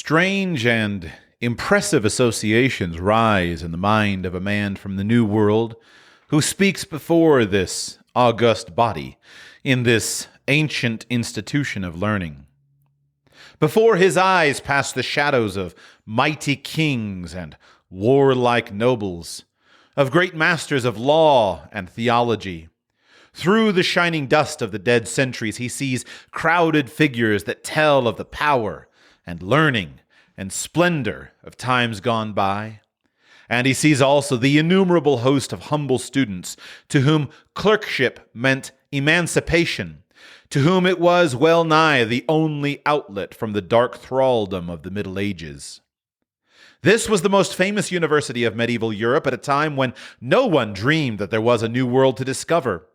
Strange and impressive associations rise in the mind of a man from the New World who speaks before this august body in this ancient institution of learning. Before his eyes pass the shadows of mighty kings and warlike nobles, of great masters of law and theology. Through the shining dust of the dead centuries, he sees crowded figures that tell of the power and learning and splendor of times gone by. And he sees also the innumerable host of humble students to whom clerkship meant emancipation, to whom it was well nigh the only outlet from the dark thraldom of the Middle Ages. This was the most famous university of medieval Europe at a time when no one dreamed that there was a new world to discover.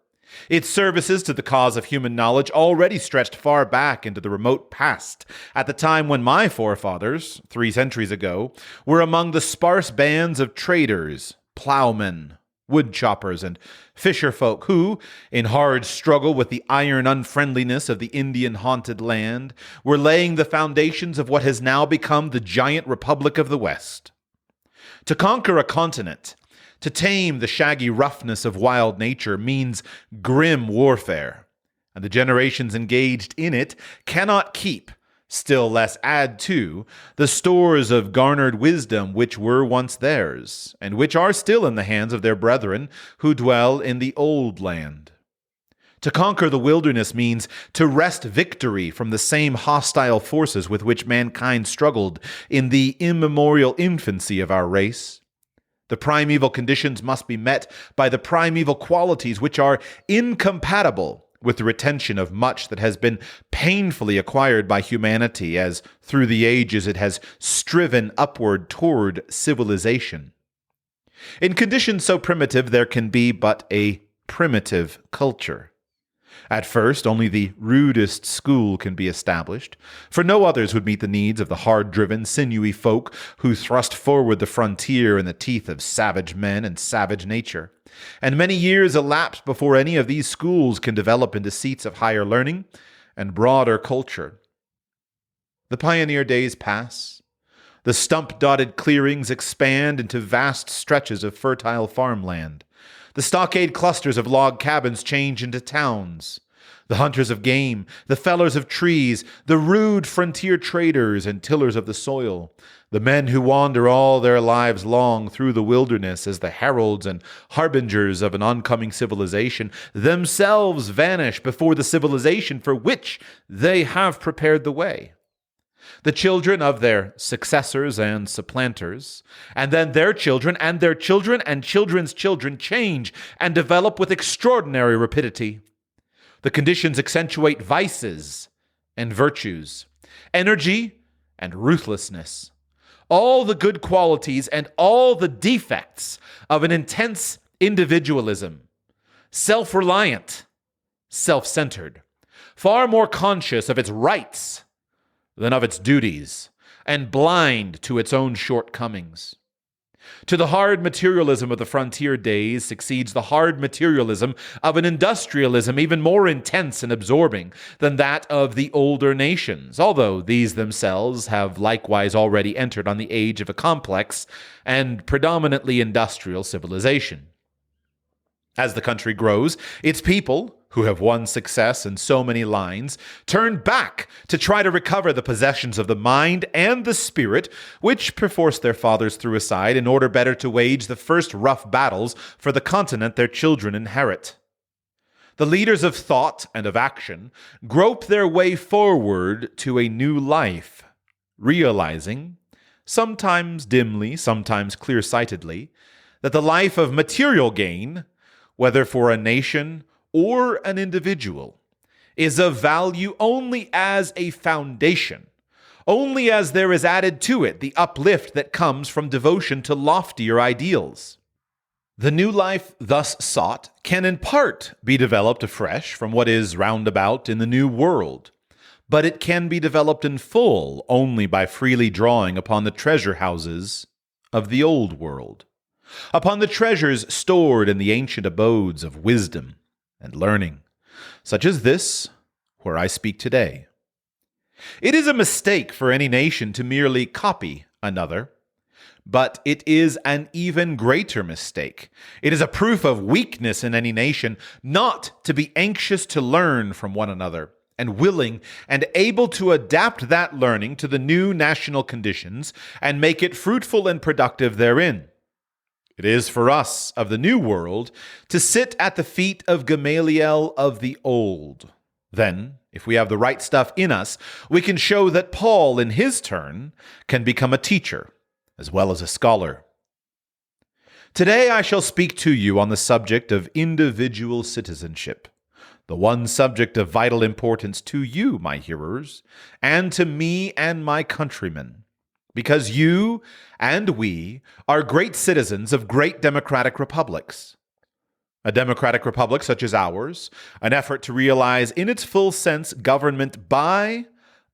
Its services to the cause of human knowledge already stretched far back into the remote past, at the time when my forefathers, 3 centuries ago, were among the sparse bands of traders, plowmen, woodchoppers, and fisherfolk who, in hard struggle with the iron unfriendliness of the Indian-haunted land, were laying the foundations of what has now become the giant republic of the West. To conquer a continent, to tame the shaggy roughness of wild nature means grim warfare, and the generations engaged in it cannot keep, still less add to, the stores of garnered wisdom which were once theirs, and which are still in the hands of their brethren who dwell in the old land. To conquer the wilderness means to wrest victory from the same hostile forces with which mankind struggled in the immemorial infancy of our race. The primeval conditions must be met by the primeval qualities which are incompatible with the retention of much that has been painfully acquired by humanity as through the ages it has striven upward toward civilization. In conditions so primitive, there can be but a primitive culture. At first, only the rudest school can be established, for no others would meet the needs of the hard-driven, sinewy folk who thrust forward the frontier in the teeth of savage men and savage nature. And many years elapse before any of these schools can develop into seats of higher learning and broader culture. The pioneer days pass. The stump-dotted clearings expand into vast stretches of fertile farmland. The stockade clusters of log cabins change into towns. The hunters of game, the fellers of trees, the rude frontier traders and tillers of the soil, the men who wander all their lives long through the wilderness as the heralds and harbingers of an oncoming civilization, themselves vanish before the civilization for which they have prepared the way. The children of their successors and supplanters, and then their children and their children and children's children change and develop with extraordinary rapidity. The conditions accentuate vices and virtues, energy and ruthlessness, all the good qualities and all the defects of an intense individualism, self-reliant, self-centered, far more conscious of its rights than of its duties, and blind to its own shortcomings. To the hard materialism of the frontier days succeeds the hard materialism of an industrialism even more intense and absorbing than that of the older nations, although these themselves have likewise already entered on the age of a complex and predominantly industrial civilization. As the country grows, its people, who have won success in so many lines, turn back to try to recover the possessions of the mind and the spirit, which perforce their fathers threw aside in order better to wage the first rough battles for the continent their children inherit. The leaders of thought and of action grope their way forward to a new life, realizing, sometimes dimly, sometimes clear-sightedly, that the life of material gain, whether for a nation or an individual, is of value only as a foundation, only as there is added to it the uplift that comes from devotion to loftier ideals. The new life thus sought can in part be developed afresh from what is roundabout in the new world, but it can be developed in full only by freely drawing upon the treasure houses of the old world, upon the treasures stored in the ancient abodes of wisdom and learning, such as this, where I speak today. It is a mistake for any nation to merely copy another, but it is an even greater mistake. It is a proof of weakness in any nation not to be anxious to learn from one another and willing and able to adapt that learning to the new national conditions and make it fruitful and productive therein. It is for us of the new world to sit at the feet of Gamaliel of the old. Then, if we have the right stuff in us, we can show that Paul, in his turn, can become a teacher as well as a scholar. Today I shall speak to you on the subject of individual citizenship, the one subject of vital importance to you, my hearers, and to me and my countrymen, because you and we are great citizens of great democratic republics. A democratic republic such as ours, an effort to realize in its full sense government by,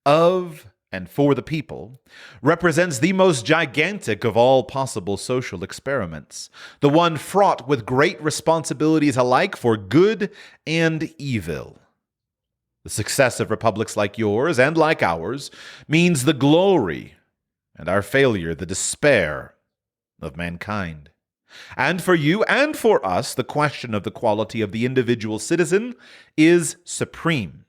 of, and for the people, represents the most gigantic of all possible social experiments, the one fraught with great responsibilities alike for good and evil. The success of republics like yours and like ours means the glory, and our failure the despair of mankind. And for you and for us, the question of the quality of the individual citizen is supreme.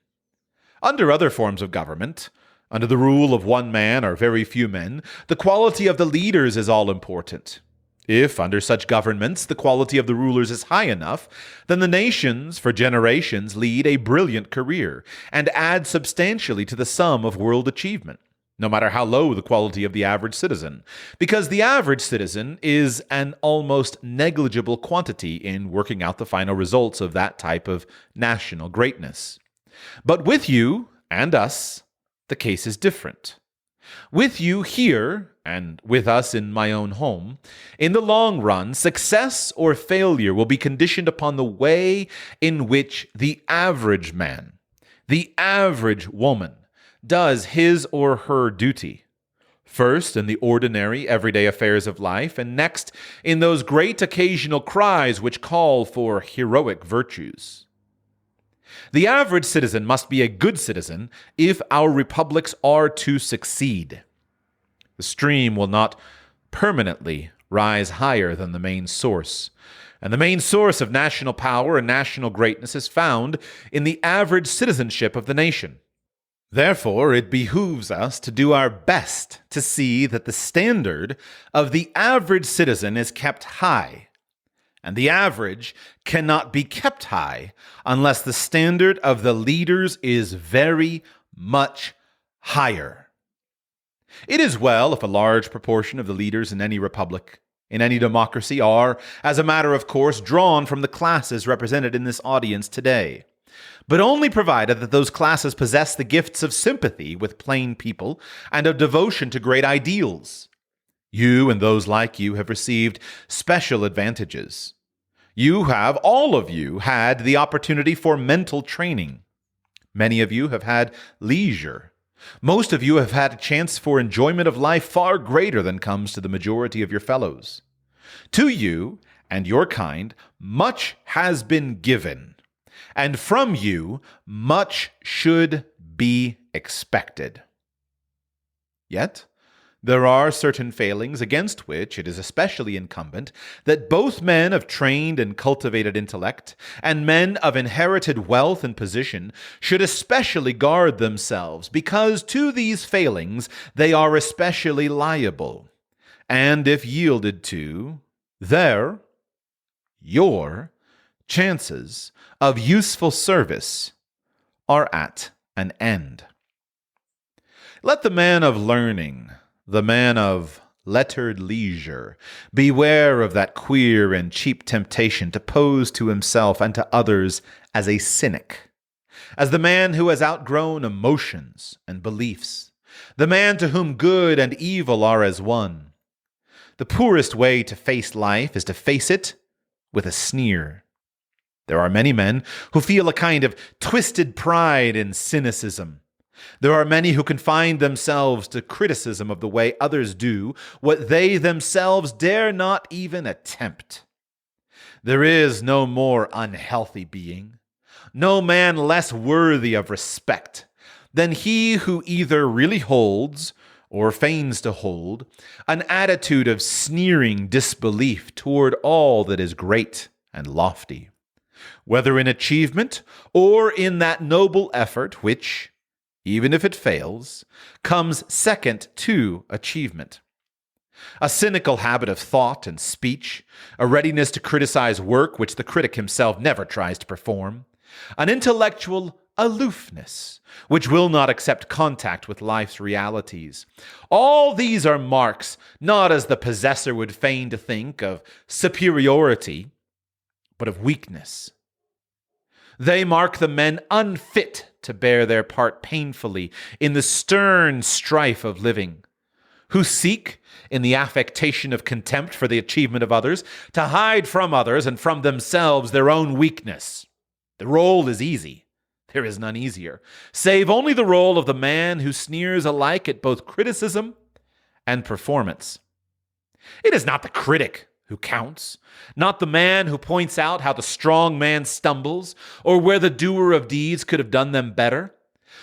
Under other forms of government, under the rule of one man or very few men, the quality of the leaders is all important. If, under such governments, the quality of the rulers is high enough, then the nations, for generations, lead a brilliant career and add substantially to the sum of world achievement, no matter how low the quality of the average citizen, because the average citizen is an almost negligible quantity in working out the final results of that type of national greatness. But with you and us, the case is different. With you here, and with us in my own home, in the long run, success or failure will be conditioned upon the way in which the average man, the average woman, does his or her duty. First, in the ordinary, everyday affairs of life, and next, in those great occasional cries which call for heroic virtues. The average citizen must be a good citizen if our republics are to succeed. The stream will not permanently rise higher than the main source, and the main source of national power and national greatness is found in the average citizenship of the nation. Therefore, it behooves us to do our best to see that the standard of the average citizen is kept high, and the average cannot be kept high unless the standard of the leaders is very much higher. It is well if a large proportion of the leaders in any republic, in any democracy, are, as a matter of course, drawn from the classes represented in this audience today, but only provided that those classes possess the gifts of sympathy with plain people and of devotion to great ideals. You and those like you have received special advantages. You have, all of you, had the opportunity for mental training. Many of you have had leisure. Most of you have had a chance for enjoyment of life far greater than comes to the majority of your fellows. To you and your kind, much has been given, and from you much should be expected. Yet, there are certain failings against which it is especially incumbent that both men of trained and cultivated intellect and men of inherited wealth and position should especially guard themselves, because to these failings they are especially liable, and if yielded to, your chances of useful service are at an end. Let the man of learning, the man of lettered leisure, beware of that queer and cheap temptation to pose to himself and to others as a cynic, as the man who has outgrown emotions and beliefs, the man to whom good and evil are as one. The poorest way to face life is to face it with a sneer. There are many men who feel a kind of twisted pride in cynicism. There are many who confine themselves to criticism of the way others do what they themselves dare not even attempt. There is no more unhealthy being, no man less worthy of respect, than he who either really holds or feigns to hold an attitude of sneering disbelief toward all that is great and lofty, whether in achievement or in that noble effort which, even if it fails, comes second to achievement. A cynical habit of thought and speech, a readiness to criticize work which the critic himself never tries to perform, an intellectual aloofness which will not accept contact with life's realities. All these are marks, not as the possessor would feign to think, of superiority, but of weakness. They mark the men unfit to bear their part painfully in the stern strife of living, who seek, in the affectation of contempt for the achievement of others, to hide from others and from themselves their own weakness. The role is easy. There is none easier, save only the role of the man who sneers alike at both criticism and performance. It is not the critic who counts, not the man who points out how the strong man stumbles, or where the doer of deeds could have done them better.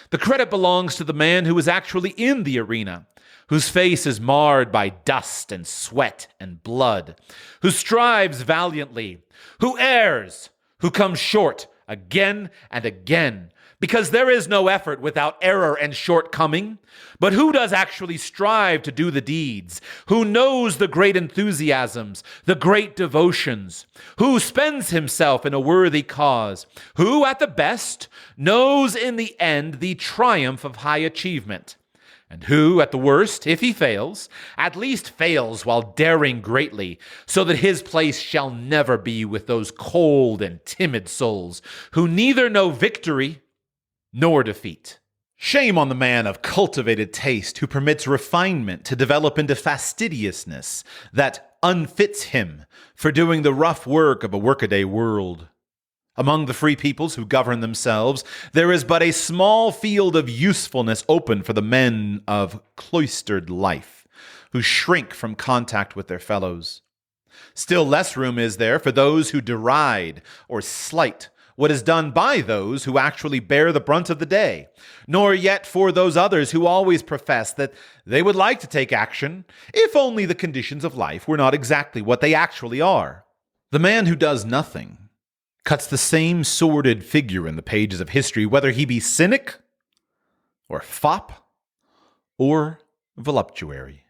The credit belongs to the man who is actually in the arena, whose face is marred by dust and sweat and blood, who strives valiantly, who errs, who comes short again and again, because there is no effort without error and shortcoming. But who does actually strive to do the deeds? Who knows the great enthusiasms, the great devotions? Who spends himself in a worthy cause? Who, at the best, knows in the end the triumph of high achievement? And who, at the worst, if he fails, at least fails while daring greatly, so that his place shall never be with those cold and timid souls who neither know victory nor defeat. Shame on the man of cultivated taste who permits refinement to develop into fastidiousness that unfits him for doing the rough work of a workaday world. Among the free peoples who govern themselves, there is but a small field of usefulness open for the men of cloistered life, who shrink from contact with their fellows. Still less room is there for those who deride or slight what is done by those who actually bear the brunt of the day, nor yet for those others who always profess that they would like to take action, if only the conditions of life were not exactly what they actually are. The man who does nothing cuts the same sordid figure in the pages of history, whether he be cynic or fop or voluptuary.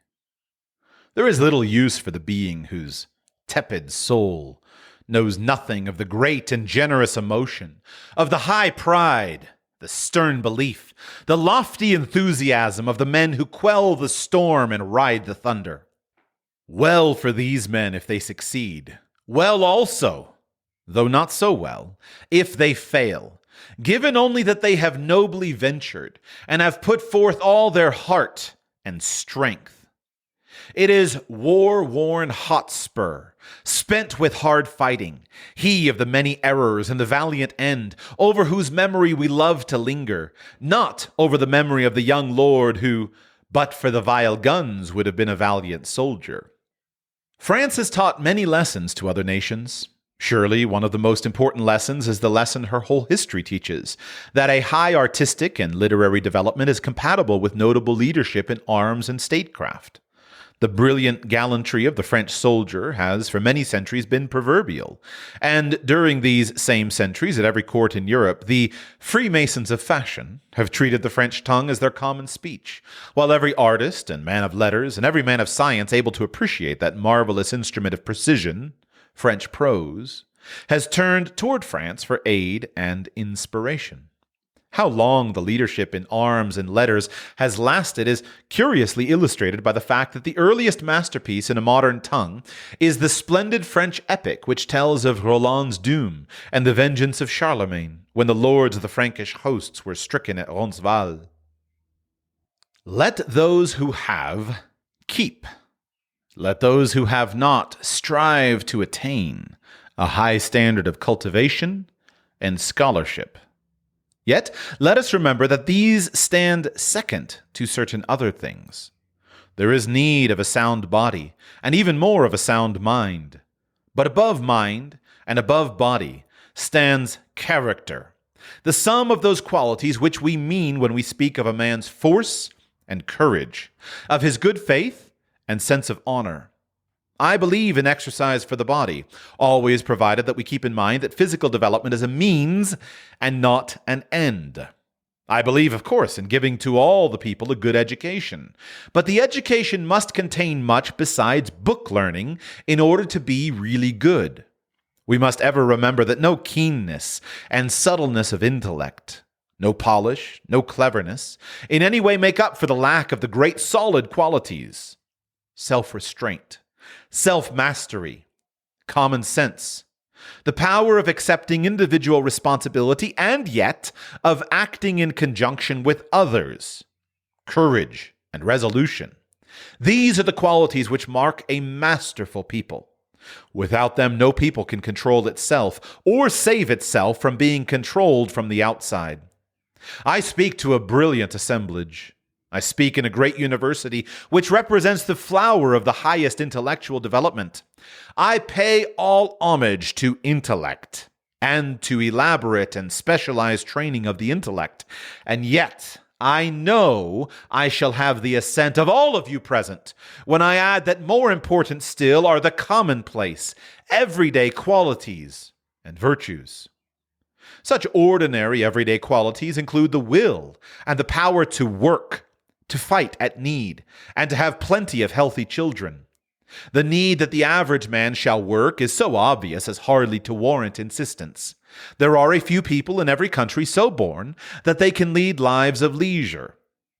There is little use for the being whose tepid soul knows nothing of the great and generous emotion, of the high pride, the stern belief, the lofty enthusiasm of the men who quell the storm and ride the thunder. Well for these men if they succeed. Well also, though not so well, if they fail, given only that they have nobly ventured and have put forth all their heart and strength. It is war-worn Hotspur, spent with hard fighting, he of the many errors and the valiant end, over whose memory we love to linger, not over the memory of the young lord who, but for the vile guns, would have been a valiant soldier. France has taught many lessons to other nations. Surely one of the most important lessons is the lesson her whole history teaches, that a high artistic and literary development is compatible with notable leadership in arms and statecraft. The brilliant gallantry of the French soldier has for many centuries been proverbial, and during these same centuries at every court in Europe, the Freemasons of fashion have treated the French tongue as their common speech, while every artist and man of letters and every man of science able to appreciate that marvelous instrument of precision, French prose, has turned toward France for aid and inspiration. How long the leadership in arms and letters has lasted is curiously illustrated by the fact that the earliest masterpiece in a modern tongue is the splendid French epic which tells of Roland's doom and the vengeance of Charlemagne when the lords of the Frankish hosts were stricken at Roncesvalles. Let those who have keep. Let those who have not strive to attain a high standard of cultivation and scholarship. Yet, let us remember that these stand second to certain other things. There is need of a sound body, and even more of a sound mind. But above mind and above body stands character, The sum of those qualities which we mean when we speak of a man's force and courage, of his good faith and sense of honor. I believe in exercise for the body, always provided that we keep in mind that physical development is a means and not an end. I believe, of course, in giving to all the people a good education, but the education must contain much besides book learning in order to be really good. We must ever remember that no keenness and subtleness of intellect, no polish, no cleverness, in any way make up for the lack of the great solid qualities: self-restraint, self-mastery, common sense, the power of accepting individual responsibility and yet of acting in conjunction with others, courage and resolution. These are the qualities which mark a masterful people. Without them, no people can control itself or save itself from being controlled from the outside. I speak to a brilliant assemblage. I speak in a great university which represents the flower of the highest intellectual development. I pay all homage to intellect and to elaborate and specialized training of the intellect, and yet I know I shall have the assent of all of you present when I add that more important still are the commonplace, everyday qualities and virtues. Such ordinary, everyday qualities include the will and the power to work, to fight at need, and to have plenty of healthy children. The need that the average man shall work is so obvious as hardly to warrant insistence. There are a few people in every country so born that they can lead lives of leisure.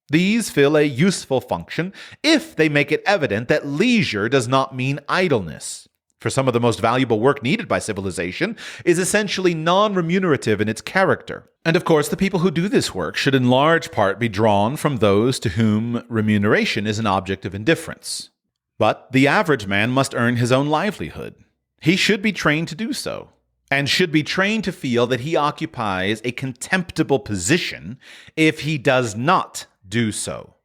These fill a useful function if they make it evident that leisure does not mean idleness. For some of the most valuable work needed by civilization is essentially non-remunerative in its character. And of course, the people who do this work should in large part be drawn from those to whom remuneration is an object of indifference. But the average man must earn his own livelihood. He should be trained to do so, and should be trained to feel that he occupies a contemptible position if he does not do so.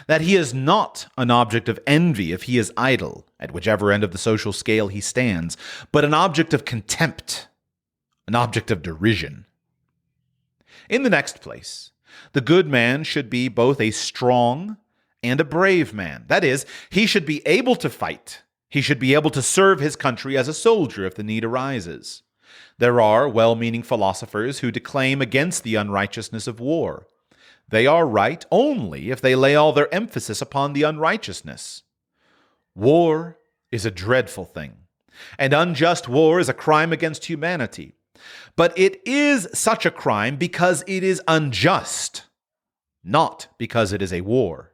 That he is not an object of envy if he is idle, at whichever end of the social scale he stands, but an object of contempt, an object of derision. In the next place, the good man should be both a strong and a brave man. That is, he should be able to fight. He should be able to serve his country as a soldier if the need arises. There are well-meaning philosophers who declaim against the unrighteousness of war. They are right only if they lay all their emphasis upon the unrighteousness. War is a dreadful thing, and unjust war is a crime against humanity. But it is such a crime because it is unjust, not because it is a war.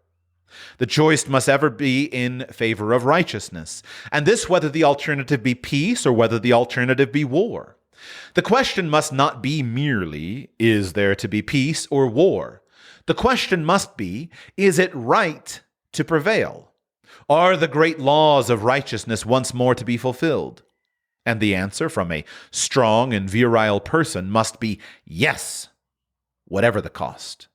The choice must ever be in favor of righteousness, and this whether the alternative be peace or whether the alternative be war. The question must not be merely, is there to be peace or war? The question must be, is it right to prevail? Are the great laws of righteousness once more to be fulfilled? And the answer from a strong and virile person must be yes, whatever the cost.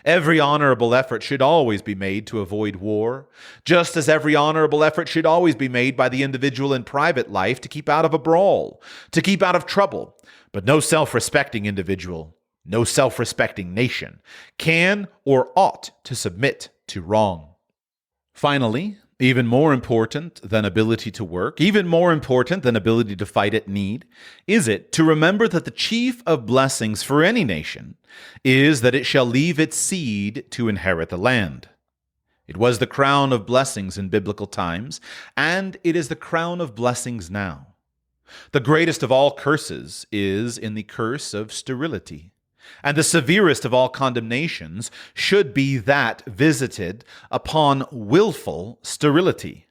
Every honorable effort should always be made to avoid war, just as every honorable effort should always be made by the individual in private life to keep out of a brawl, to keep out of trouble. But no self-respecting individual, no self-respecting nation can or ought to submit to wrong. Finally, even more important than ability to work, even more important than ability to fight at need, is it to remember that the chief of blessings for any nation is that it shall leave its seed to inherit the land. It was the crown of blessings in biblical times, and it is the crown of blessings now. The greatest of all curses is in the curse of sterility. And the severest of all condemnations should be that visited upon willful sterility.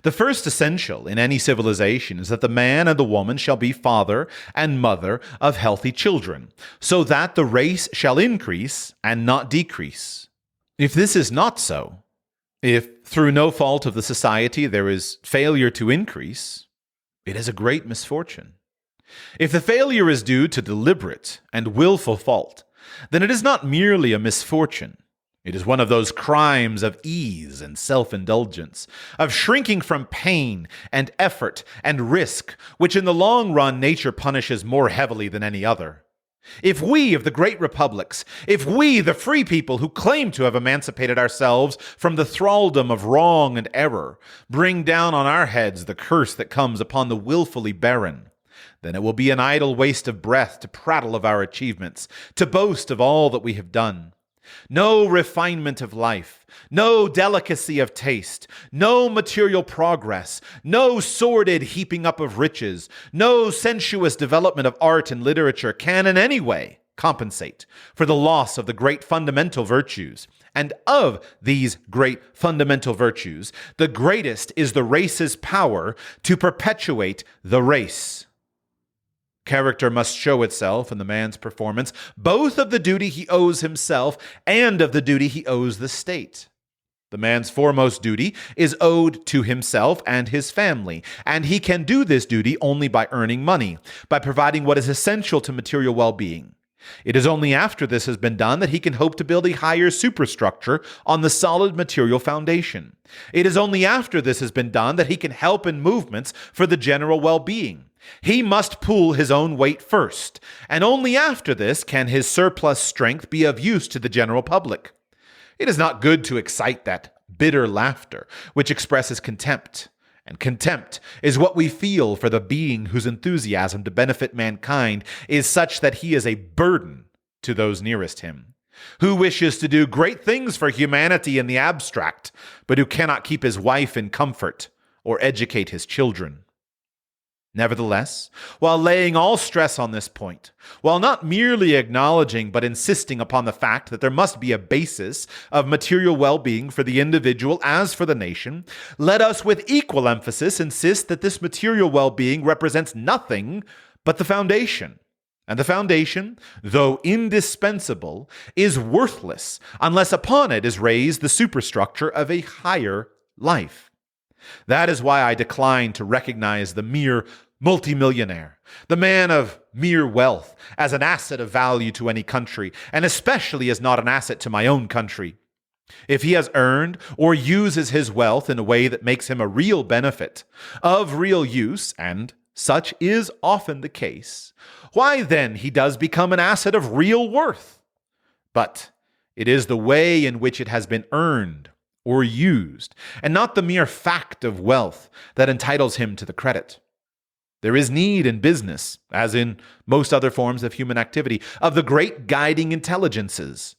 The first essential in any civilization is that the man and the woman shall be father and mother of healthy children, so that the race shall increase and not decrease. If this is not so, if through no fault of the society there is failure to increase, it is a great misfortune. If the failure is due to deliberate and willful fault, then it is not merely a misfortune. It is one of those crimes of ease and self-indulgence, of shrinking from pain and effort and risk, which in the long run nature punishes more heavily than any other. If we of the great republics, if we, the free people who claim to have emancipated ourselves from the thraldom of wrong and error, bring down on our heads the curse that comes upon the willfully barren, then it will be an idle waste of breath to prattle of our achievements, to boast of all that we have done. No refinement of life, no delicacy of taste, no material progress, no sordid heaping up of riches, no sensuous development of art and literature can in any way compensate for the loss of the great fundamental virtues. And of these great fundamental virtues, the greatest is the race's power to perpetuate the race. Character must show itself in the man's performance, both of the duty he owes himself and of the duty he owes the state. The man's foremost duty is owed to himself and his family, and he can do this duty only by earning money, by providing what is essential to material well-being. It is only after this has been done that he can hope to build a higher superstructure on the solid material foundation. It is only after this has been done that he can help in movements for the general well-being. He must pull his own weight first, and only after this can his surplus strength be of use to the general public. It is not good to excite that bitter laughter which expresses contempt, and contempt is what we feel for the being whose enthusiasm to benefit mankind is such that he is a burden to those nearest him, who wishes to do great things for humanity in the abstract, but who cannot keep his wife in comfort or educate his children. Nevertheless, while laying all stress on this point, while not merely acknowledging but insisting upon the fact that there must be a basis of material well-being for the individual as for the nation, let us with equal emphasis insist that this material well-being represents nothing but the foundation. And the foundation, though indispensable, is worthless unless upon it is raised the superstructure of a higher life. That is why I decline to recognize the mere multimillionaire, the man of mere wealth, as an asset of value to any country, and especially as not an asset to my own country. If he has earned or uses his wealth in a way that makes him a real benefit, of real use, and such is often the case, why then he does become an asset of real worth. But it is the way in which it has been earned or used, and not the mere fact of wealth, that entitles him to the credit. There is need in business, as in most other forms of human activity, of the great guiding intelligences.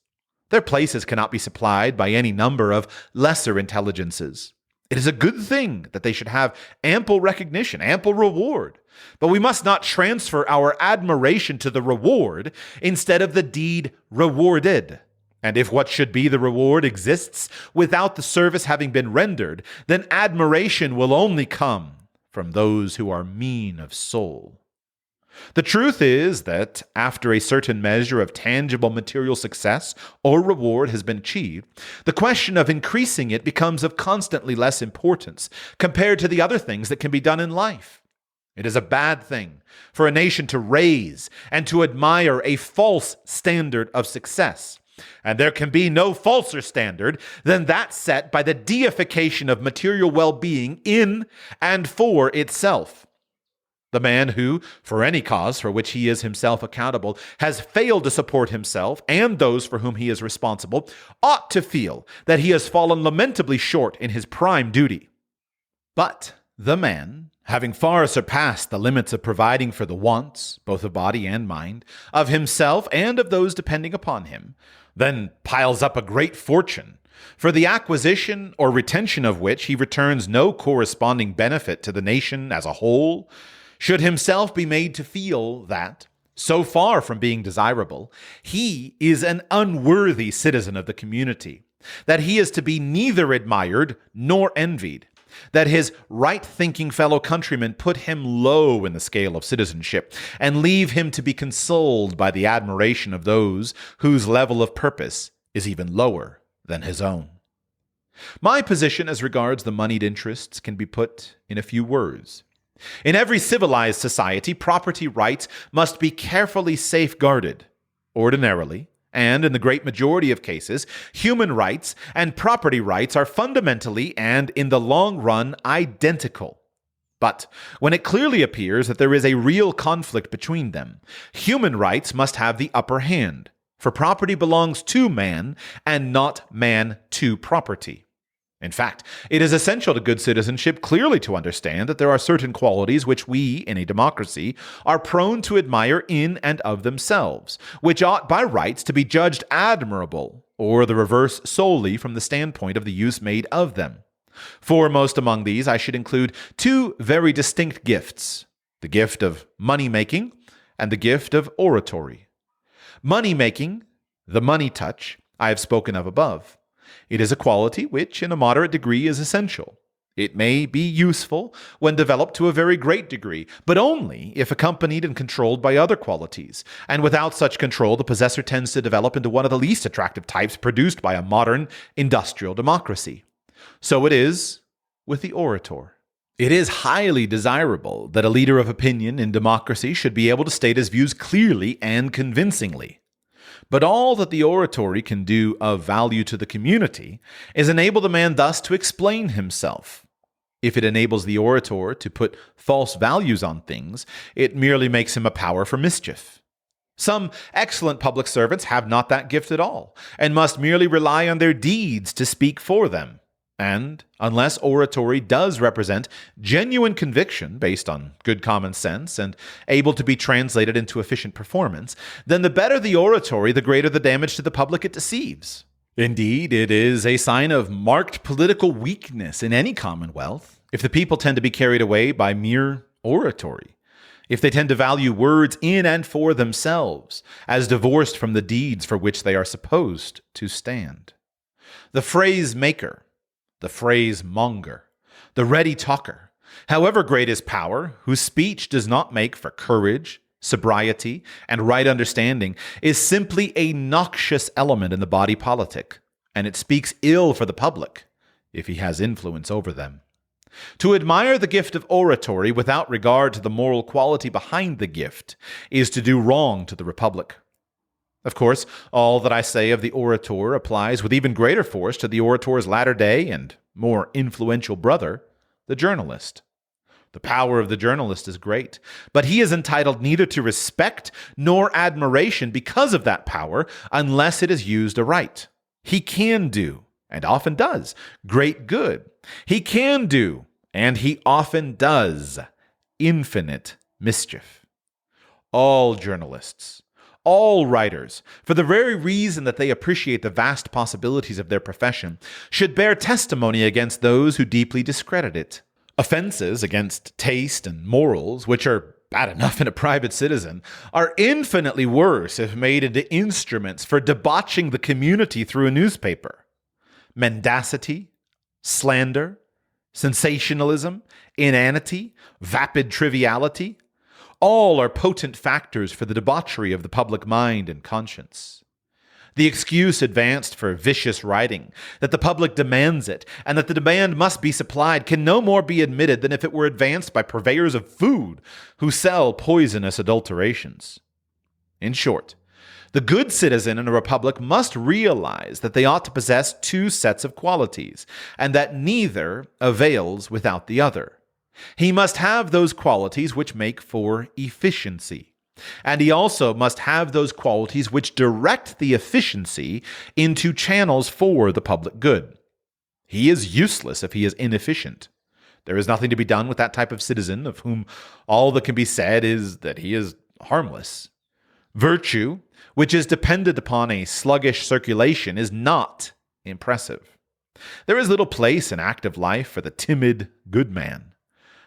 Their places cannot be supplied by any number of lesser intelligences. It is a good thing that they should have ample recognition, ample reward, but we must not transfer our admiration to the reward instead of the deed rewarded. And if what should be the reward exists without the service having been rendered, then admiration will only come from those who are mean of soul. The truth is that after a certain measure of tangible material success or reward has been achieved, the question of increasing it becomes of constantly less importance compared to the other things that can be done in life. It is a bad thing for a nation to raise and to admire a false standard of success. And there can be no falser standard than that set by the deification of material well-being in and for itself. The man who, for any cause for which he is himself accountable, has failed to support himself and those for whom he is responsible, ought to feel that he has fallen lamentably short in his prime duty. But the man, having far surpassed the limits of providing for the wants, both of body and mind, of himself and of those depending upon him, then piles up a great fortune, for the acquisition or retention of which he returns no corresponding benefit to the nation as a whole, should himself be made to feel that, so far from being desirable, he is an unworthy citizen of the community, that he is to be neither admired nor envied, that his right-thinking fellow countrymen put him low in the scale of citizenship, and leave him to be consoled by the admiration of those whose level of purpose is even lower than his own. My position as regards the moneyed interests can be put in a few words. In every civilized society, property rights must be carefully safeguarded. Ordinarily, and in the great majority of cases, human rights and property rights are fundamentally and in the long run identical. But when it clearly appears that there is a real conflict between them, human rights must have the upper hand, for property belongs to man and not man to property. In fact, it is essential to good citizenship clearly to understand that there are certain qualities which we, in a democracy, are prone to admire in and of themselves, which ought by rights to be judged admirable, or the reverse solely from the standpoint of the use made of them. Foremost among these, I should include two very distinct gifts, the gift of money-making and the gift of oratory. Money-making, the money touch, I have spoken of above. It is a quality which, in a moderate degree, is essential. It may be useful when developed to a very great degree, but only if accompanied and controlled by other qualities. And without such control, the possessor tends to develop into one of the least attractive types produced by a modern industrial democracy. So it is with the orator. It is highly desirable that a leader of opinion in democracy should be able to state his views clearly and convincingly. But all that the oratory can do of value to the community is enable the man thus to explain himself. If it enables the orator to put false values on things, it merely makes him a power for mischief. Some excellent public servants have not that gift at all, and must merely rely on their deeds to speak for them. And unless oratory does represent genuine conviction based on good common sense and able to be translated into efficient performance, then the better the oratory, the greater the damage to the public it deceives. Indeed, it is a sign of marked political weakness in any commonwealth if the people tend to be carried away by mere oratory, if they tend to value words in and for themselves as divorced from the deeds for which they are supposed to stand. The phrase maker, the phrase monger, the ready talker, however great his power, whose speech does not make for courage, sobriety, and right understanding, is simply a noxious element in the body politic, and it speaks ill for the public if he has influence over them. To admire the gift of oratory without regard to the moral quality behind the gift is to do wrong to the republic. Of course, all that I say of the orator applies with even greater force to the orator's latter-day and more influential brother, the journalist. The power of the journalist is great, but he is entitled neither to respect nor admiration because of that power unless it is used aright. He can do, and often does, great good. He can do, and he often does, infinite mischief. All journalists, all writers, for the very reason that they appreciate the vast possibilities of their profession, should bear testimony against those who deeply discredit it. Offenses against taste and morals, which are bad enough in a private citizen, are infinitely worse if made into instruments for debauching the community through a newspaper. Mendacity, slander, sensationalism, inanity, vapid triviality, all are potent factors for the debauchery of the public mind and conscience. The excuse advanced for vicious writing, that the public demands it, and that the demand must be supplied, can no more be admitted than if it were advanced by purveyors of food who sell poisonous adulterations. In short, the good citizen in a republic must realize that they ought to possess two sets of qualities, and that neither avails without the other. He must have those qualities which make for efficiency, and he also must have those qualities which direct the efficiency into channels for the public good. He is useless if he is inefficient. There is nothing to be done with that type of citizen of whom all that can be said is that he is harmless. Virtue, which is dependent upon a sluggish circulation, is not impressive. There is little place in active life for the timid good man.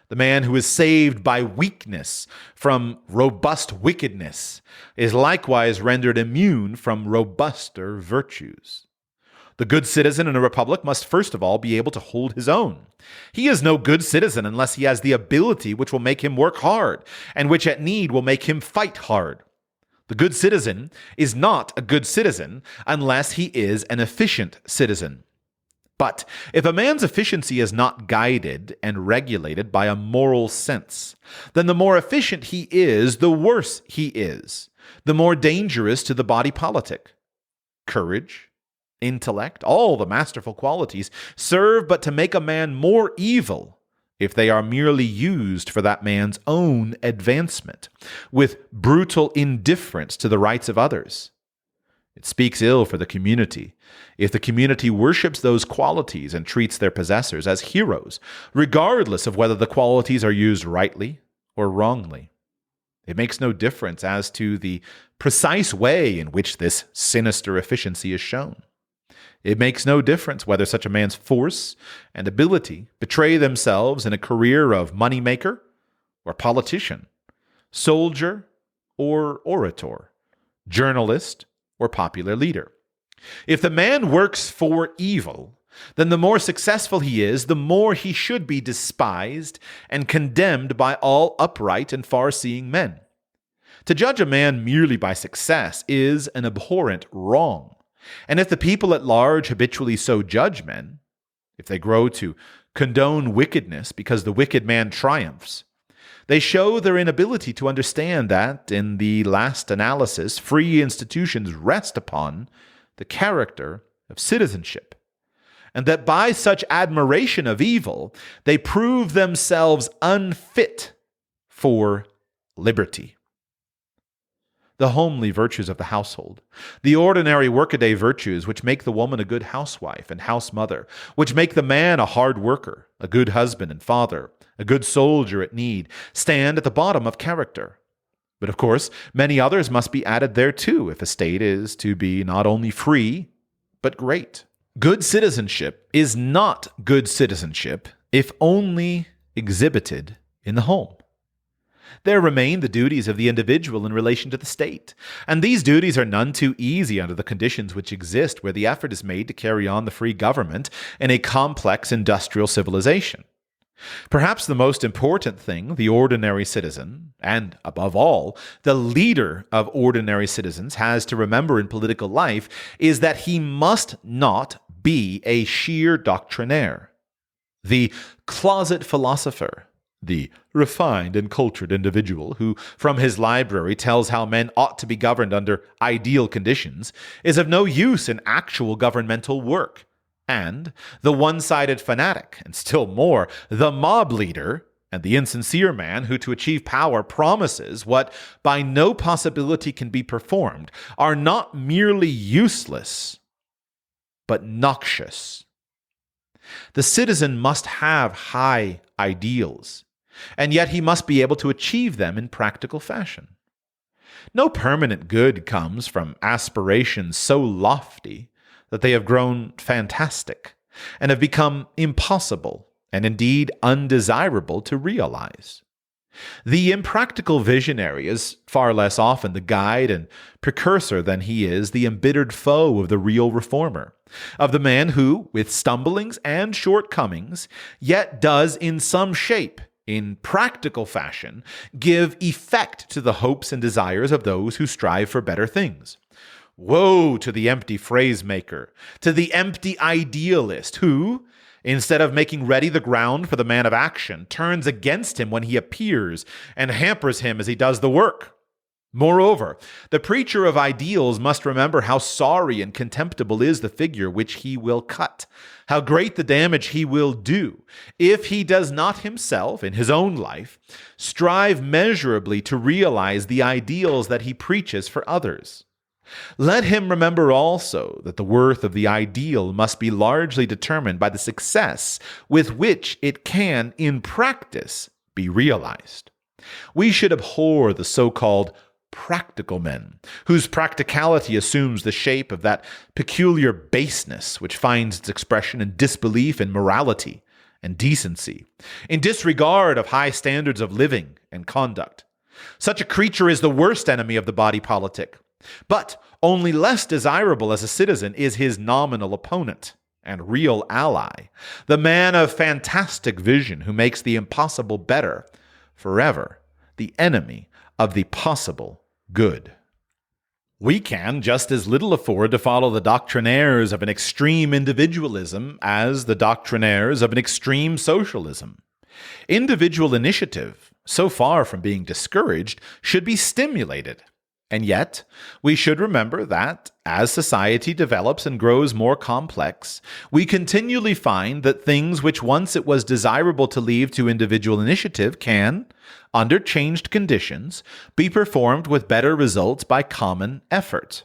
The man who is saved by weakness from robust wickedness is likewise rendered immune from robuster virtues. The good citizen in a republic must first of all be able to hold his own. He is no good citizen unless he has the ability which will make him work hard, and which at need will make him fight hard. The good citizen is not a good citizen unless he is an efficient citizen. But if a man's efficiency is not guided and regulated by a moral sense, then the more efficient he is, the worse he is, the more dangerous to the body politic. Courage, intellect, all the masterful qualities serve but to make a man more evil if they are merely used for that man's own advancement, with brutal indifference to the rights of others. It speaks ill for the community if the community worships those qualities and treats their possessors as heroes, regardless of whether the qualities are used rightly or wrongly. It makes no difference as to the precise way in which this sinister efficiency is shown. It makes no difference whether such a man's force and ability betray themselves in a career of moneymaker or politician, soldier or orator, journalist or popular leader. If the man works for evil, then the more successful he is, the more he should be despised and condemned by all upright and far-seeing men. To judge a man merely by success is an abhorrent wrong. And if the people at large habitually so judge men, if they grow to condone wickedness because the wicked man triumphs, they show their inability to understand that, in the last analysis, free institutions rest upon the character of citizenship, and that by such admiration of evil, they prove themselves unfit for liberty. The homely virtues of the household, the ordinary workaday virtues which make the woman a good housewife and house mother, which make the man a hard worker, a good husband and father, a good soldier at need, stand at the bottom of character. But of course, many others must be added thereto if a state is to be not only free, but great. Good citizenship is not good citizenship if only exhibited in the home. There remain the duties of the individual in relation to the state, and these duties are none too easy under the conditions which exist where the effort is made to carry on the free government in a complex industrial civilization. Perhaps the most important thing the ordinary citizen, and above all, the leader of ordinary citizens, has to remember in political life is that he must not be a sheer doctrinaire. The closet philosopher, the refined and cultured individual who, from his library, tells how men ought to be governed under ideal conditions, is of no use in actual governmental work. And the one-sided fanatic, and still more, the mob leader, and the insincere man who to achieve power promises what by no possibility can be performed, are not merely useless, but noxious. The citizen must have high ideals, and yet he must be able to achieve them in practical fashion. No permanent good comes from aspirations so lofty that they have grown fantastic and have become impossible and indeed undesirable to realize. The impractical visionary is far less often the guide and precursor than he is the embittered foe of the real reformer, of the man who, with stumblings and shortcomings, yet does in some shape, in practical fashion, give effect to the hopes and desires of those who strive for better things. Woe to the empty phrase-maker, to the empty idealist who, instead of making ready the ground for the man of action, turns against him when he appears and hampers him as he does the work. Moreover, the preacher of ideals must remember how sorry and contemptible is the figure which he will cut, how great the damage he will do, if he does not himself, in his own life, strive measurably to realize the ideals that he preaches for others. Let him remember also that the worth of the ideal must be largely determined by the success with which it can, in practice, be realized. We should abhor the so-called practical men, whose practicality assumes the shape of that peculiar baseness which finds its expression in disbelief in morality and decency, in disregard of high standards of living and conduct. Such a creature is the worst enemy of the body politic, but only less desirable as a citizen is his nominal opponent and real ally, the man of fantastic vision who makes the impossible better forever, the enemy of the possible good. We can just as little afford to follow the doctrinaires of an extreme individualism as the doctrinaires of an extreme socialism. Individual initiative, so far from being discouraged, should be stimulated. And yet, we should remember that as society develops and grows more complex, we continually find that things which once it was desirable to leave to individual initiative can, under changed conditions, be performed with better results by common effort.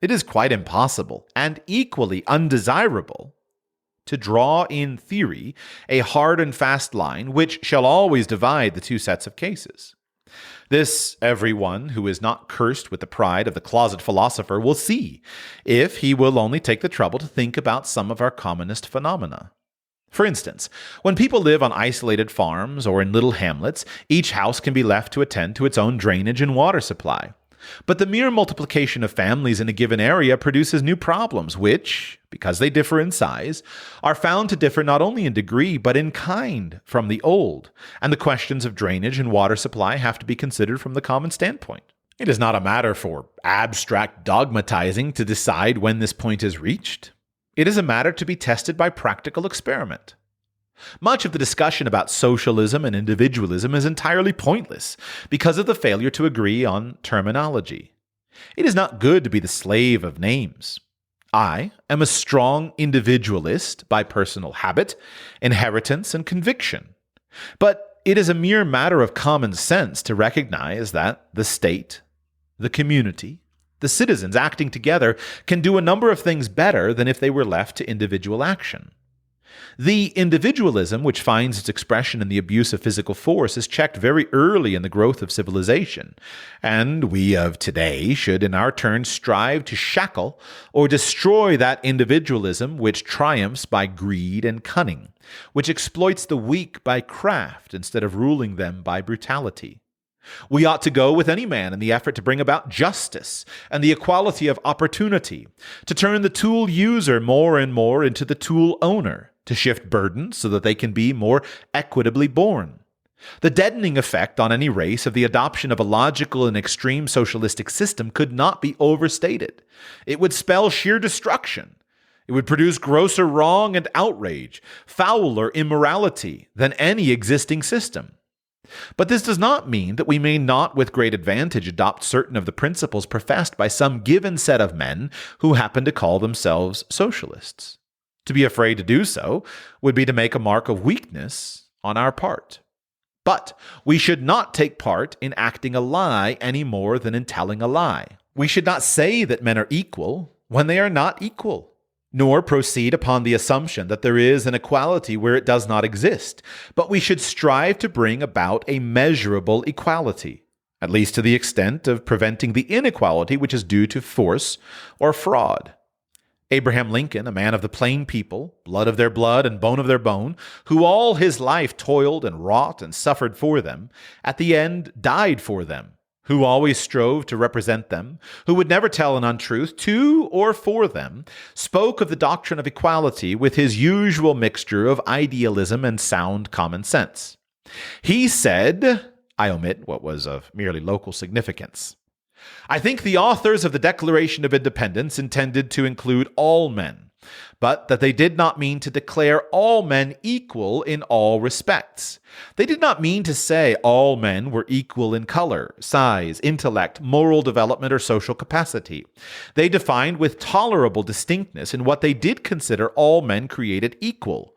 It is quite impossible and equally undesirable to draw in theory a hard and fast line which shall always divide the two sets of cases. This everyone who is not cursed with the pride of the closet philosopher will see, if he will only take the trouble to think about some of our commonest phenomena. For instance, when people live on isolated farms or in little hamlets, each house can be left to attend to its own drainage and water supply. But the mere multiplication of families in a given area produces new problems which, because they differ in size, are found to differ not only in degree but in kind from the old, and the questions of drainage and water supply have to be considered from the common standpoint. It is not a matter for abstract dogmatizing to decide when this point is reached. It is a matter to be tested by practical experiment. Much of the discussion about socialism and individualism is entirely pointless because of the failure to agree on terminology. It is not good to be the slave of names. I am a strong individualist by personal habit, inheritance, and conviction. But it is a mere matter of common sense to recognize that the state, the community, the citizens acting together can do a number of things better than if they were left to individual action. The individualism which finds its expression in the abuse of physical force is checked very early in the growth of civilization, and we of today should in our turn strive to shackle or destroy that individualism which triumphs by greed and cunning, which exploits the weak by craft instead of ruling them by brutality. We ought to go with any man in the effort to bring about justice and the equality of opportunity, to turn the tool user more and more into the tool owner, to shift burdens so that they can be more equitably borne. The deadening effect on any race of the adoption of a logical and extreme socialistic system could not be overstated. It would spell sheer destruction. It would produce grosser wrong and outrage, fouler immorality than any existing system. But this does not mean that we may not with great advantage adopt certain of the principles professed by some given set of men who happen to call themselves socialists. To be afraid to do so would be to make a mark of weakness on our part. But we should not take part in acting a lie any more than in telling a lie. We should not say that men are equal when they are not equal, nor proceed upon the assumption that there is an equality where it does not exist, but we should strive to bring about a measurable equality, at least to the extent of preventing the inequality which is due to force or fraud. Abraham Lincoln, a man of the plain people, blood of their blood and bone of their bone, who all his life toiled and wrought and suffered for them, at the end died for them, who always strove to represent them, who would never tell an untruth to or for them, spoke of the doctrine of equality with his usual mixture of idealism and sound common sense. He said, I omit what was of merely local significance, I think the authors of the Declaration of Independence intended to include all men, but that they did not mean to declare all men equal in all respects. They did not mean to say all men were equal in color, size, intellect, moral development, or social capacity. They defined with tolerable distinctness in what they did consider all men created equal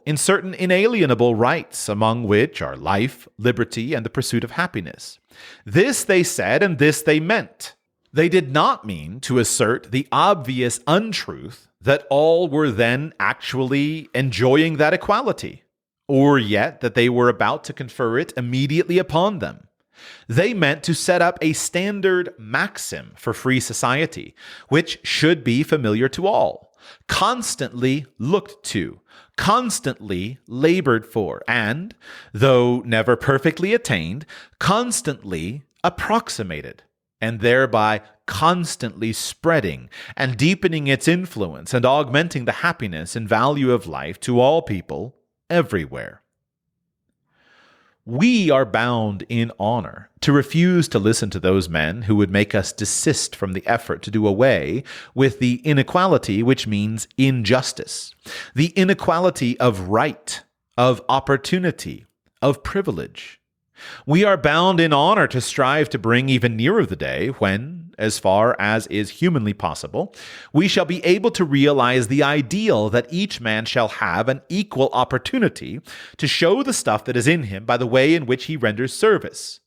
in certain inalienable rights, among which are life, liberty, and the pursuit of happiness. This they said, and this they meant. They did not mean to assert the obvious untruth that all were then actually enjoying that equality, or yet that they were about to confer it immediately upon them. They meant to set up a standard maxim for free society, which should be familiar to all, constantly looked to, constantly labored for, and, though never perfectly attained, constantly approximated, and thereby constantly spreading and deepening its influence and augmenting the happiness and value of life to all people everywhere. We are bound in honor to refuse to listen to those men who would make us desist from the effort to do away with the inequality which means injustice, the inequality of right, of opportunity, of privilege. We are bound in honor to strive to bring even nearer the day when, as far as is humanly possible, we shall be able to realize the ideal that each man shall have an equal opportunity to show the stuff that is in him by the way in which he renders service.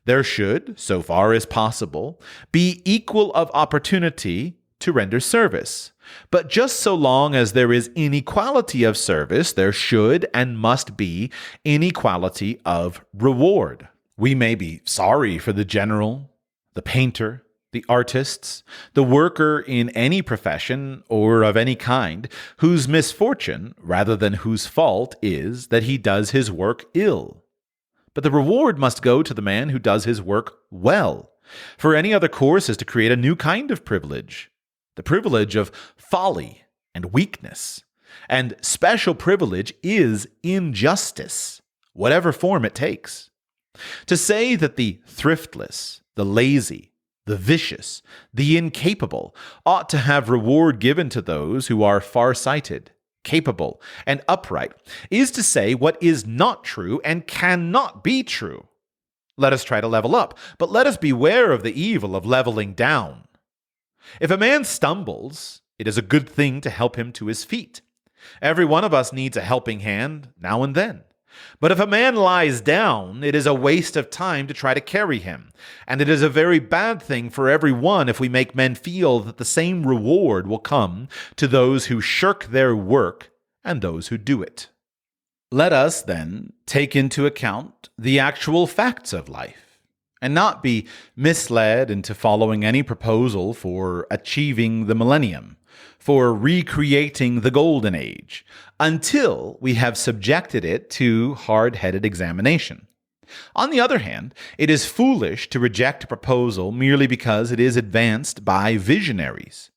There should, so far as possible, be equal of opportunity to render service. But just so long as there is inequality of service, there should and must be inequality of reward. We may be sorry for the general, the painter, the artists, the worker in any profession or of any kind, whose misfortune, rather than whose fault, is that he does his work ill. But the reward must go to the man who does his work well, for any other course is to create a new kind of privilege. The privilege of folly and weakness. And special privilege is injustice, whatever form it takes. To say that the thriftless, the lazy, the vicious, the incapable ought to have reward given to those who are far-sighted, capable, and upright is to say what is not true and cannot be true. Let us try to level up, but let us beware of the evil of leveling down. If a man stumbles, it is a good thing to help him to his feet. Every one of us needs a helping hand now and then. But if a man lies down, it is a waste of time to try to carry him, and it is a very bad thing for every one if we make men feel that the same reward will come to those who shirk their work and those who do it. Let us, then, take into account the actual facts of life, and not be misled into following any proposal for achieving the millennium, for recreating the golden age, until we have subjected it to hard-headed examination. On the other hand, it is foolish to reject a proposal merely because it is advanced by visionaries.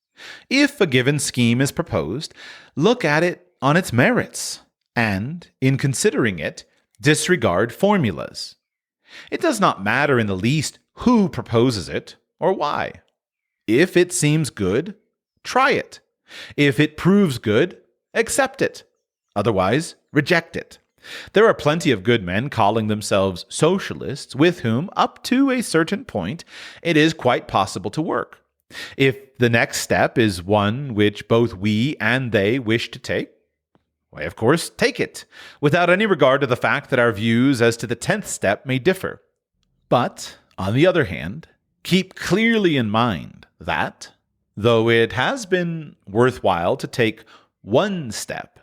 If a given scheme is proposed, look at it on its merits, and, in considering it, disregard formulas. It does not matter in the least who proposes it or why. If it seems good, try it. If it proves good, accept it. Otherwise, reject it. There are plenty of good men calling themselves socialists with whom, up to a certain point, it is quite possible to work. If the next step is one which both we and they wish to take, why, of course, take it, without any regard to the fact that our views as to the 10th step may differ. But, on the other hand, keep clearly in mind that, though it has been worthwhile to take one step,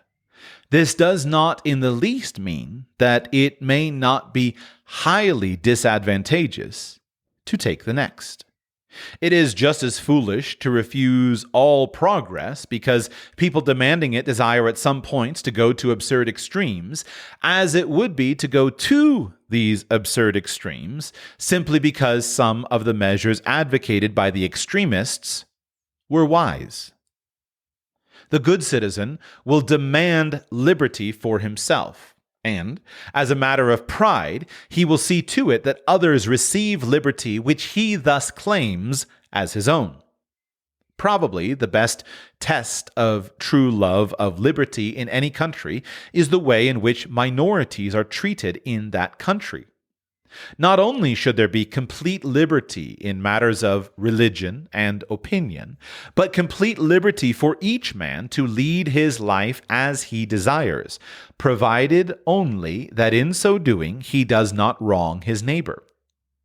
this does not in the least mean that it may not be highly disadvantageous to take the next. It is just as foolish to refuse all progress because people demanding it desire at some points to go to absurd extremes, as it would be to go to these absurd extremes simply because some of the measures advocated by the extremists were wise. The good citizen will demand liberty for himself, and, as a matter of pride, he will see to it that others receive liberty which he thus claims as his own. Probably the best test of true love of liberty in any country is the way in which minorities are treated in that country. Not only should there be complete liberty in matters of religion and opinion, but complete liberty for each man to lead his life as he desires, provided only that in so doing he does not wrong his neighbor.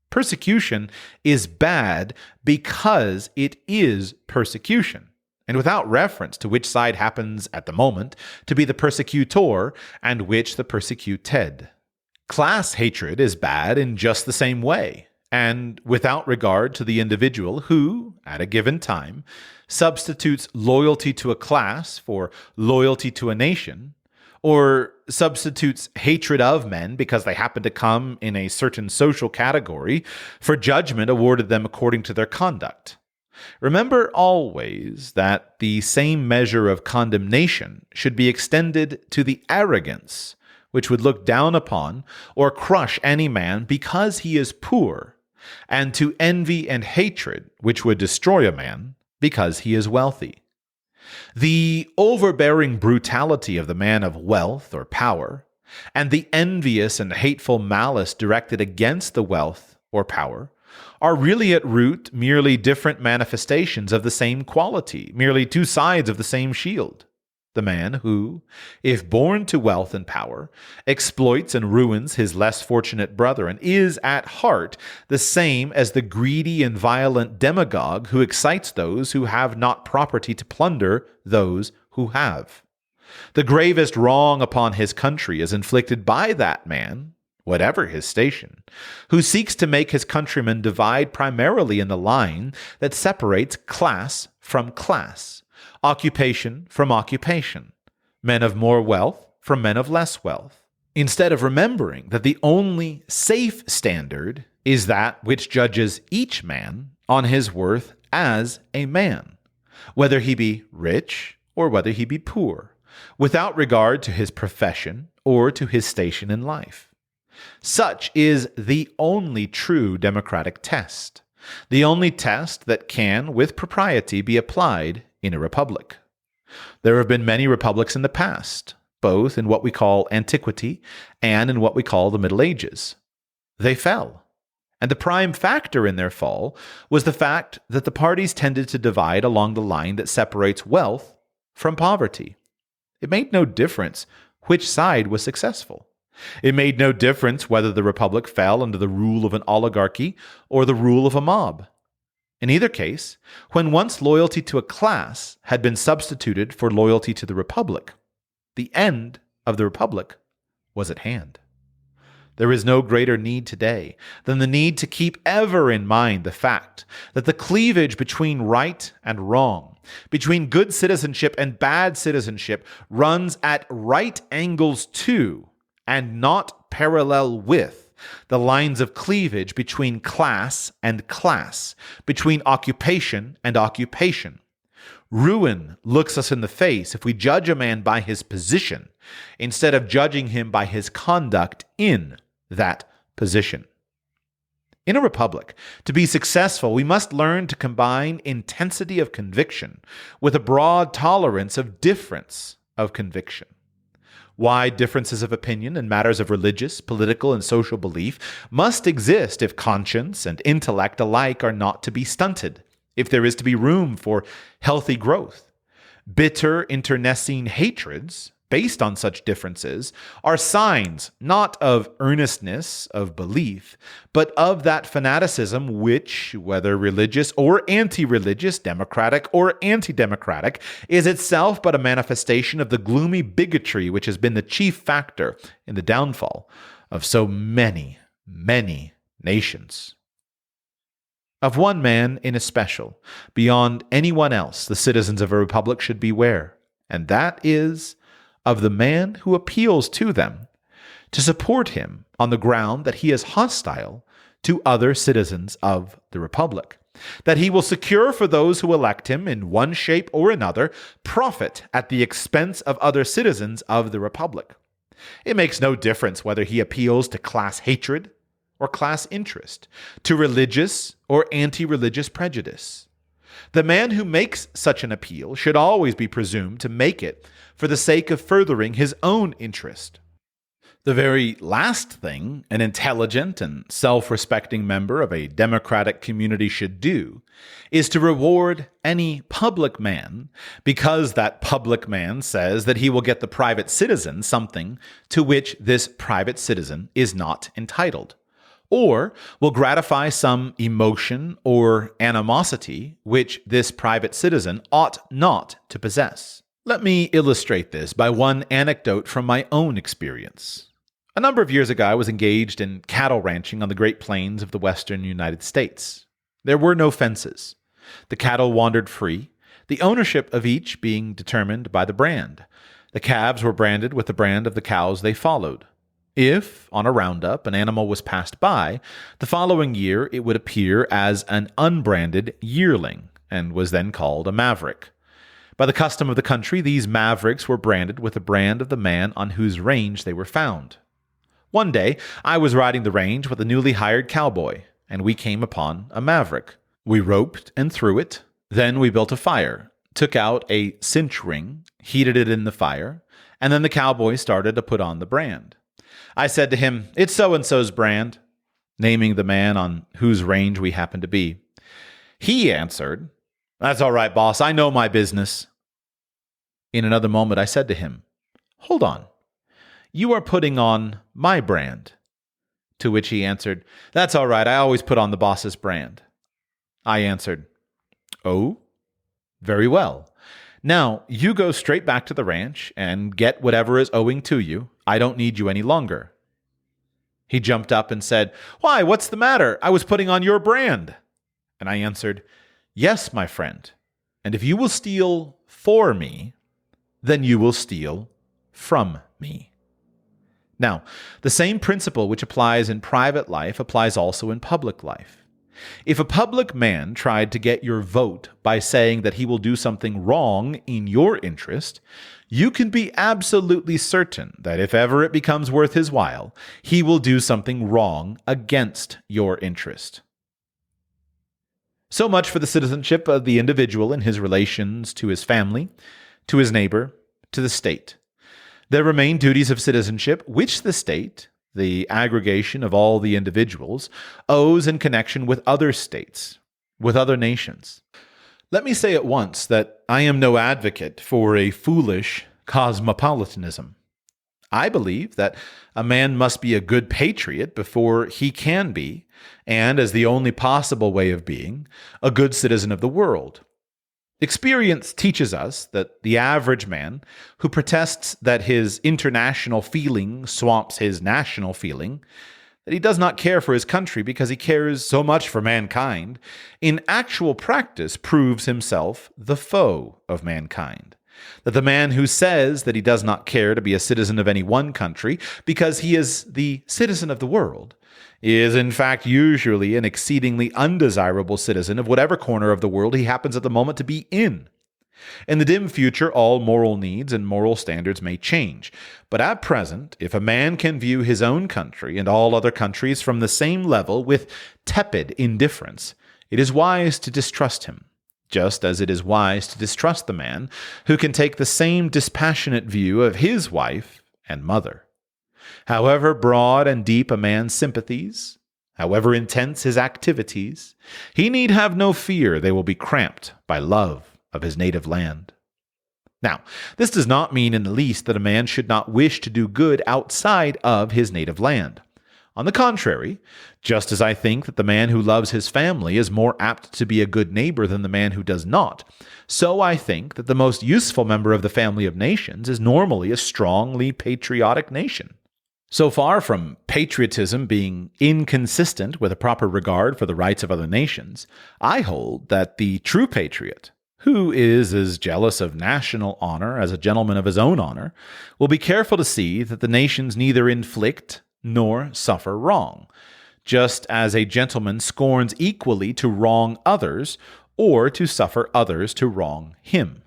Persecution is bad because it is persecution, and without reference to which side happens at the moment to be the persecutor and which the persecuted. Class hatred is bad in just the same way, and without regard to the individual who, at a given time, substitutes loyalty to a class for loyalty to a nation, or substitutes hatred of men because they happen to come in a certain social category for judgment awarded them according to their conduct. Remember always that the same measure of condemnation should be extended to the arrogance which would look down upon or crush any man because he is poor, and to envy and hatred, which would destroy a man because he is wealthy. The overbearing brutality of the man of wealth or power, and the envious and hateful malice directed against the wealth or power are really at root merely different manifestations of the same quality, merely two sides of the same shield. The man who, if born to wealth and power, exploits and ruins his less fortunate brethren is at heart the same as the greedy and violent demagogue who excites those who have not property to plunder those who have. The gravest wrong upon his country is inflicted by that man, whatever his station, who seeks to make his countrymen divide primarily in the line that separates class from class, occupation from occupation, men of more wealth from men of less wealth, instead of remembering that the only safe standard is that which judges each man on his worth as a man, whether he be rich or whether he be poor, without regard to his profession or to his station in life. Such is the only true democratic test, the only test that can, with propriety, be applied in a republic. There have been many republics in the past, both in what we call antiquity and in what we call the Middle Ages. They fell, and the prime factor in their fall was the fact that the parties tended to divide along the line that separates wealth from poverty. It made no difference which side was successful. It made no difference whether the republic fell under the rule of an oligarchy or the rule of a mob. In either case, when once loyalty to a class had been substituted for loyalty to the republic, the end of the republic was at hand. There is no greater need today than the need to keep ever in mind the fact that the cleavage between right and wrong, between good citizenship and bad citizenship, runs at right angles to, and not parallel with, the lines of cleavage between class and class, between occupation and occupation. Ruin looks us in the face if we judge a man by his position instead of judging him by his conduct in that position. In a republic, to be successful, we must learn to combine intensity of conviction with a broad tolerance of difference of conviction. Wide differences of opinion in matters of religious, political, and social belief must exist if conscience and intellect alike are not to be stunted, if there is to be room for healthy growth. Bitter, internecine hatreds, based on such differences, are signs not of earnestness of belief, but of that fanaticism which, whether religious or anti-religious, democratic or anti-democratic, is itself but a manifestation of the gloomy bigotry which has been the chief factor in the downfall of so many, many nations. Of one man in especial, beyond anyone else, the citizens of a republic should beware, and that is of the man who appeals to them to support him on the ground that he is hostile to other citizens of the republic, that he will secure for those who elect him in one shape or another profit at the expense of other citizens of the republic. It makes no difference whether he appeals to class hatred or class interest, to religious or anti-religious prejudice. The man who makes such an appeal should always be presumed to make it for the sake of furthering his own interest. The very last thing an intelligent and self-respecting member of a democratic community should do is to reward any public man because that public man says that he will get the private citizen something to which this private citizen is not entitled, or will gratify some emotion or animosity which this private citizen ought not to possess. Let me illustrate this by one anecdote from my own experience. A number of years ago, I was engaged in cattle ranching on the Great Plains of the western United States. There were no fences. The cattle wandered free, the ownership of each being determined by the brand. The calves were branded with the brand of the cows they followed. If, on a roundup, an animal was passed by, the following year it would appear as an unbranded yearling and was then called a maverick. By the custom of the country, these mavericks were branded with the brand of the man on whose range they were found. One day, I was riding the range with a newly hired cowboy, and we came upon a maverick. We roped and threw it. Then we built a fire, took out a cinch ring, heated it in the fire, And then the cowboy started to put on the brand. I said to him, "It's so-and-so's brand," naming the man on whose range we happened to be. He answered, "That's all right, boss. I know my business." In another moment, I said to him, "Hold on. You are putting on my brand." To which he answered, "That's all right. I always put on the boss's brand." I answered, "Oh, very well. Now, you go straight back to the ranch and get whatever is owing to you. I don't need you any longer." He jumped up and said, "Why, what's the matter? I was putting on your brand." And I answered, "Yes, my friend. And if you will steal for me, then you will steal from me." Now, the same principle which applies in private life applies also in public life. If a public man tried to get your vote by saying that he will do something wrong in your interest, you can be absolutely certain that if ever it becomes worth his while, he will do something wrong against your interest. So much for the citizenship of the individual in his relations to his family, to his neighbor, to the state. There remain duties of citizenship which the state, the aggregation of all the individuals, owes in connection with other states, with other nations. Let me say at once that I am no advocate for a foolish cosmopolitanism. I believe that a man must be a good patriot before he can be, and as the only possible way of being, a good citizen of the world. Experience teaches us that the average man who protests that his international feeling swamps his national feeling, that he does not care for his country because he cares so much for mankind, in actual practice proves himself the foe of mankind. That the man who says that he does not care to be a citizen of any one country because he is the citizen of the world is in fact usually an exceedingly undesirable citizen of whatever corner of the world he happens at the moment to be in. In the dim future, all moral needs and moral standards may change, but at present, if a man can view his own country and all other countries from the same level with tepid indifference, it is wise to distrust him, just as it is wise to distrust the man who can take the same dispassionate view of his wife and mother. However broad and deep a man's sympathies, however intense his activities, he need have no fear they will be cramped by love of his native land. Now, this does not mean in the least that a man should not wish to do good outside of his native land. On the contrary, just as I think that the man who loves his family is more apt to be a good neighbor than the man who does not, so I think that the most useful member of the family of nations is normally a strongly patriotic nation. So far from patriotism being inconsistent with a proper regard for the rights of other nations, I hold that the true patriot, who is as jealous of national honor as a gentleman of his own honor, will be careful to see that the nations neither inflict nor suffer wrong, just as a gentleman scorns equally to wrong others or to suffer others to wrong him.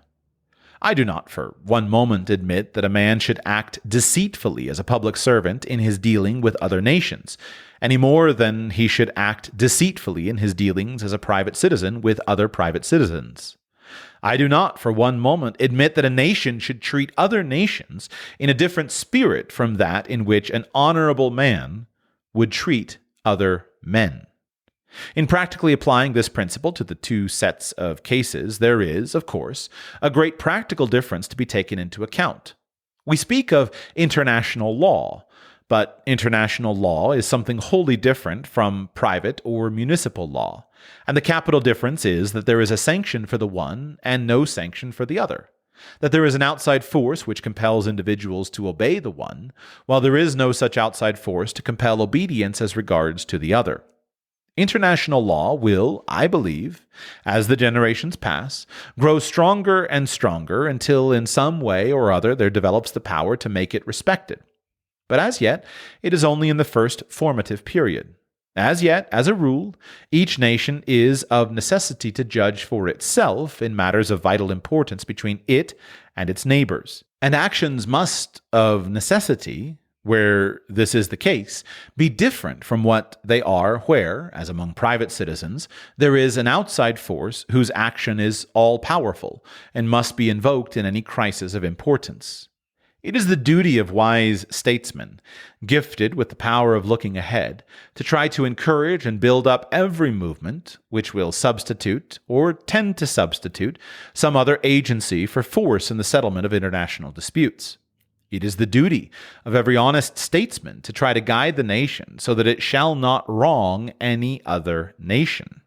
I do not for one moment admit that a man should act deceitfully as a public servant in his dealing with other nations, any more than he should act deceitfully in his dealings as a private citizen with other private citizens. I do not for one moment admit that a nation should treat other nations in a different spirit from that in which an honorable man would treat other men. In practically applying this principle to the two sets of cases, there is, of course, a great practical difference to be taken into account. We speak of international law, but international law is something wholly different from private or municipal law, and the capital difference is that there is a sanction for the one and no sanction for the other, that there is an outside force which compels individuals to obey the one, while there is no such outside force to compel obedience as regards to the other. International law will, I believe, as the generations pass, grow stronger and stronger until in some way or other there develops the power to make it respected. But as yet, it is only in the first formative period. As yet, as a rule, each nation is of necessity to judge for itself in matters of vital importance between it and its neighbors. And actions must, of necessity, where this is the case, be different from what they are where, as among private citizens, there is an outside force whose action is all-powerful and must be invoked in any crisis of importance. It is the duty of wise statesmen, gifted with the power of looking ahead, to try to encourage and build up every movement which will substitute, or tend to substitute, some other agency for force in the settlement of international disputes. It is the duty of every honest statesman to try to guide the nation so that it shall not wrong any other nation.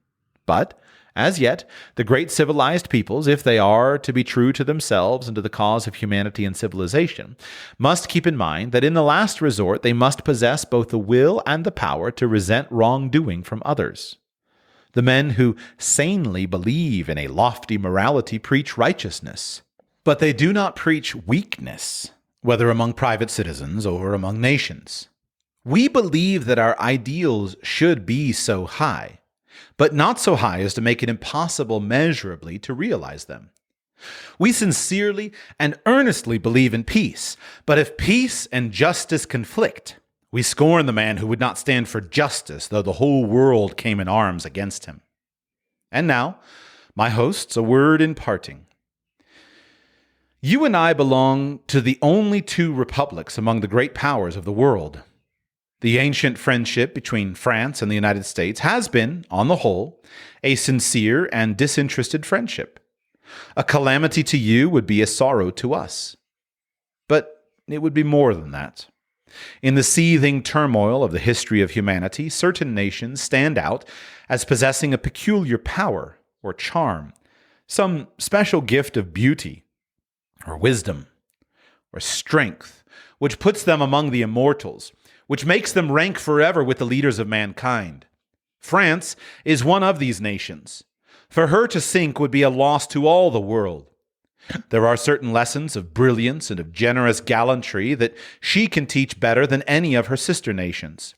But, as yet, the great civilized peoples, if they are to be true to themselves and to the cause of humanity and civilization, must keep in mind that in the last resort they must possess both the will and the power to resent wrongdoing from others. The men who sanely believe in a lofty morality preach righteousness, but they do not preach weakness, whether among private citizens or among nations. We believe that our ideals should be so high, but not so high as to make it impossible measurably to realize them. We sincerely and earnestly believe in peace, but if peace and justice conflict, we scorn the man who would not stand for justice though the whole world came in arms against him. And now, my hosts, a word in parting. You and I belong to the only two republics among the great powers of the world. The ancient friendship between France and the United States has been, on the whole, a sincere and disinterested friendship. A calamity to you would be a sorrow to us. But it would be more than that. In the seething turmoil of the history of humanity, certain nations stand out as possessing a peculiar power or charm, some special gift of beauty or wisdom or strength, which puts them among the immortals, which makes them rank forever with the leaders of mankind. France is one of these nations. For her to sink would be a loss to all the world. There are certain lessons of brilliance and of generous gallantry that she can teach better than any of her sister nations.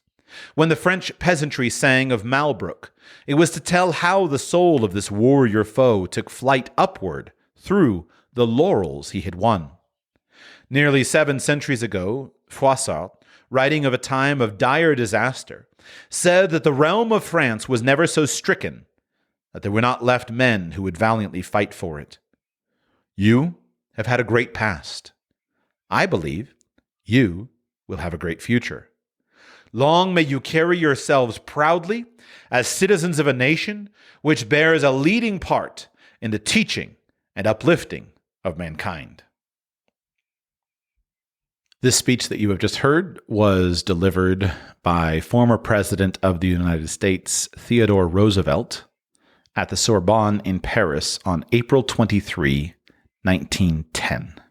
When the French peasantry sang of Malbrook, it was to tell how the soul of this warrior foe took flight upward through the laurels he had won. Nearly 7 centuries ago, Froissart, writing of a time of dire disaster, said that the realm of France was never so stricken that there were not left men who would valiantly fight for it. You have had a great past. I believe you will have a great future. Long may you carry yourselves proudly as citizens of a nation which bears a leading part in the teaching and uplifting of mankind. This speech that you have just heard was delivered by former President of the United States, Theodore Roosevelt, at the Sorbonne in Paris on April 23, 1910.